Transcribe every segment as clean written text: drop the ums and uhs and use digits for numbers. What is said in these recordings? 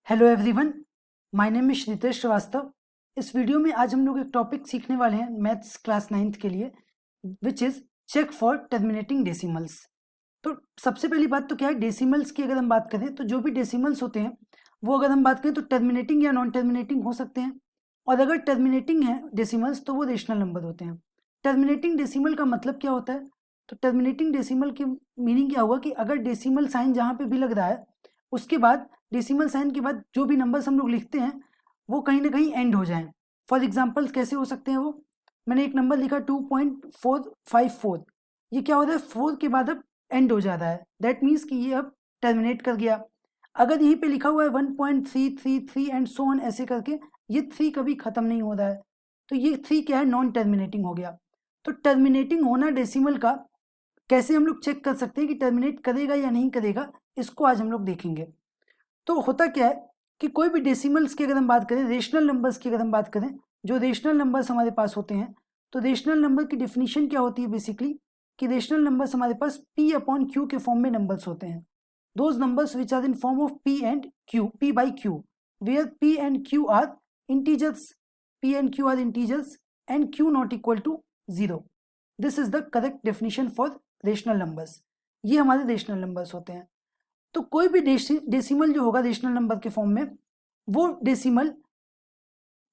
Hello everyone, my name is Ritesh Srivastava. इस video में आज हम लोग एक टॉपिक सीखने वाले हैं मैथ्स क्लास 9th के लिए, which is check for terminating decimals. तो सबसे पहली बात तो क्या है, डेसिमल्स की अगर हम बात करें तो जो भी डेसिमल्स होते हैं वो अगर हम बात करें तो टर्मिनेटिंग या नॉन टर्मिनेटिंग हो सकते हैं, और अगर टर्मिनेटिंग है डेसिमल्स तो वो रेशनल नंबर होते हैं। टर्मिनेटिंग डेसिमल का मतलब क्या होता है? तो टर्मिनेटिंग डेसिमल की मीनिंग क्या हुआ कि अगर डेसिमल साइन जहाँ पे भी लग रहा है उसके बाद डेसिमल साइन के बाद जो भी नंबर्स हम लोग लिखते हैं वो कहीं ना कहीं एंड हो जाएं। फॉर एग्जाम्पल कैसे हो सकते हैं वो? मैंने एक नंबर लिखा 2.454, ये क्या होता है, 4 के बाद अब एंड हो जाता है, दैट मीन्स कि ये अब टर्मिनेट कर गया। अगर यहीं पे लिखा हुआ है 1.333 एंड सो ऑन ऐसे करके, ये 3 कभी खत्म नहीं हो रहा है, तो ये 3 क्या है, नॉन टर्मिनेटिंग हो गया। तो टर्मिनेटिंग होना डेसिमल का कैसे हम लोग चेक कर सकते हैं कि टर्मिनेट करेगा या नहीं करेगा, इसको आज हम लोग देखेंगे। तो होता क्या है कि कोई भी डेसिमल्स की अगर हम बात करें, रेशनल नंबर्स की अगर हम बात करें, जो रेशनल नंबर्स हमारे पास होते हैं, तो रेशनल नंबर की डेफिनेशन क्या होती है बेसिकली, कि रेशनल नंबर्स हमारे पास p अपॉन क्यू के फॉर्म में नंबर्स होते हैं। Those numbers which are in form of p and q, p by q, where p and q are integers, p and q are integers and q not equal to 0. This is the correct definition for rational numbers. ये हमारे rational numbers होते हैं। तो कोई भी decimal जो होगा rational number के फॉर्म में, वो डेसिमल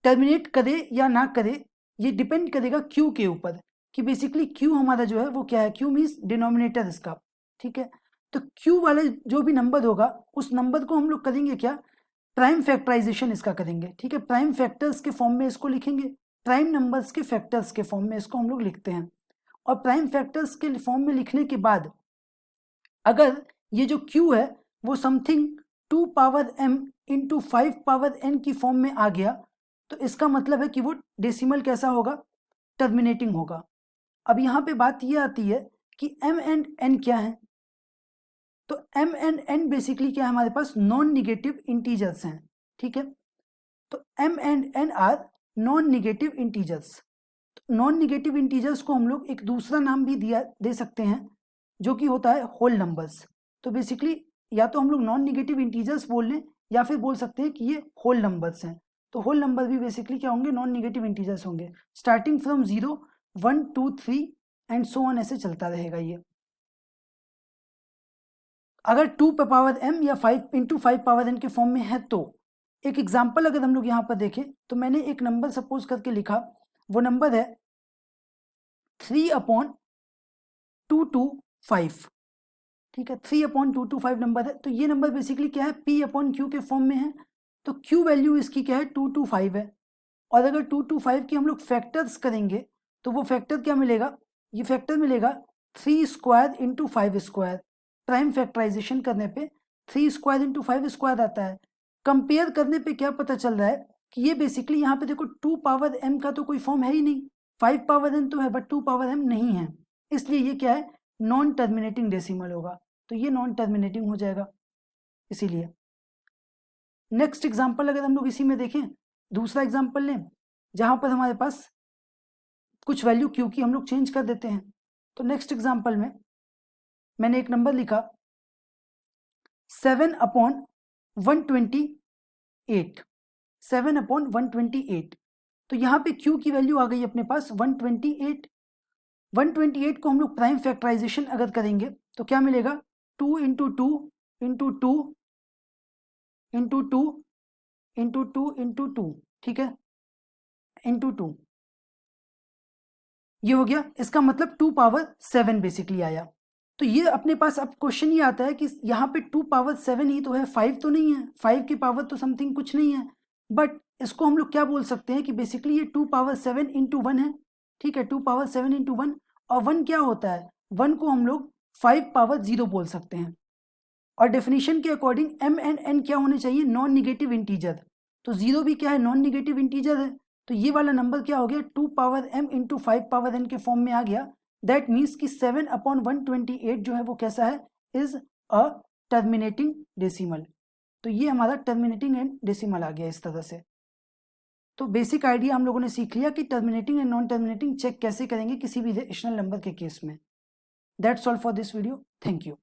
टर्मिनेट करे या ना करे, ये डिपेंड करेगा क्यू के ऊपर, कि बेसिकली क्यू हमारा जो है वो क्या है, क्यू मीन्स डिनोमिनेटर इसका, ठीक है। तो क्यू वाला जो भी नंबर होगा उस नंबर को हम लोग करेंगे क्या, प्राइम फैक्टराइजेशन इसका करेंगे, ठीक है। प्राइम फैक्टर्स के फॉर्म में इसको लिखेंगे, प्राइम नंबर्स के फैक्टर्स के फॉर्म में इसको हम लोग लिखते हैं। और प्राइम फैक्टर्स के फॉर्म में लिखने के बाद अगर ये जो q है वो something 2 power m into 5 power n की फॉर्म में आ गया, तो इसका मतलब है कि वो डेसिमल कैसा होगा, टर्मिनेटिंग होगा। अब यहाँ पे बात ये आती है कि m एंड n क्या है, तो m एंड n बेसिकली क्या है, हमारे पास नॉन निगेटिव इंटीजर्स हैं, ठीक है। तो m and n are non negative integers. Non negative integers को हम लोग एक दूसरा नाम भी दे सकते हैं, जो कि होता है होल नंबर्स। तो बेसिकली या तो हम लोग नॉन निगेटिव इंटीजर्स बोल लें या फिर बोल सकते हैं कि ये होल नंबर्स हैं। तो होल नंबर भी बेसिकली क्या होंगे, नॉन निगेटिव इंटीजर्स होंगे, starting from 0, 1, 2, 3 and so on ऐसे चलता रहेगा ये। अगर 2 पावर m या 5 इंटू 5 पावर n के फॉर्म में है तो एक एग्जाम्पल अगर हम लोग यहाँ पर देखें, तो मैंने एक नंबर सपोज करके लिखा, वो नंबर है 3/225, ठीक है। 3/225 नंबर है, तो ये नंबर बेसिकली क्या है, p अपॉन क्यू के फॉर्म में है। तो q वैल्यू इसकी क्या है, 225 है। और अगर 225 की हम लोग फैक्टर्स करेंगे तो वो फैक्टर क्या मिलेगा, ये फैक्टर मिलेगा 3 square into 5 square. Prime factorisation करने पे 3 स्क्वायर इंटू 5 स्क्वायर आता है। कंपेयर करने पे क्या पता चल रहा है कि ये बेसिकली यहाँ पे देखो 2 पावर m का तो कोई फॉर्म है ही नहीं, 5 पावर n तो है बट 2 पावर m नहीं है, इसलिए ये क्या है, नॉन टर्मिनेटिंग डेसिमल होगा। तो ये नॉन टर्मिनेटिंग हो जाएगा इसीलिए। नेक्स्ट एग्जाम्पल अगर हम लोग इसी में देखें, दूसरा एग्जाम्पल लें जहां पर हमारे पास कुछ वैल्यू क्यू की हम लोग चेंज कर देते हैं। तो नेक्स्ट एग्जाम्पल में मैंने एक नंबर लिखा 7/128, 7/128। तो यहाँ पे क्यू की वैल्यू आ गई अपने पास 128। 128 को हम लोग प्राइम फैक्टराइजेशन अगर करेंगे तो क्या मिलेगा, 2 into 2 into 2 into 2 into 2 into 2, ठीक है, इंटू 2, ये हो गया। इसका मतलब 2 पावर 7 बेसिकली आया। तो ये अपने पास अब क्वेश्चन ये आता है कि यहाँ पे 2 पावर 7 ही तो है, 5 तो नहीं है, 5 की पावर तो समथिंग कुछ नहीं है। बट इसको हम लोग क्या बोल सकते हैं कि बेसिकली ये 2 पावर 7 इंटू 1 है, ठीक है, 2 पावर 7 इंटू 1। और 1 क्या होता है, 1 को हम लोग 5 पावर 0 बोल सकते हैं। और डेफिनेशन के अकॉर्डिंग m एंड n क्या होने चाहिए, नॉन निगेटिव इंटीजर। तो 0 भी क्या है, नॉन निगेटिव इंटीजर है। तो ये वाला नंबर क्या हो गया, 2 power m into 5 power n के फॉर्म में आ गया। दैट मीन्स कि 7/128 जो है वो कैसा है, इज अ टर्मिनेटिंग डेसिमल। तो ये हमारा टर्मिनेटिंग एंड डेसिमल आ गया इस तरह से। तो बेसिक आइडिया हम लोगों ने सीख लिया कि terminating and non terminating check कैसे करेंगे किसी भी रेशनल नंबर के केस में। That's all for this video, thank you.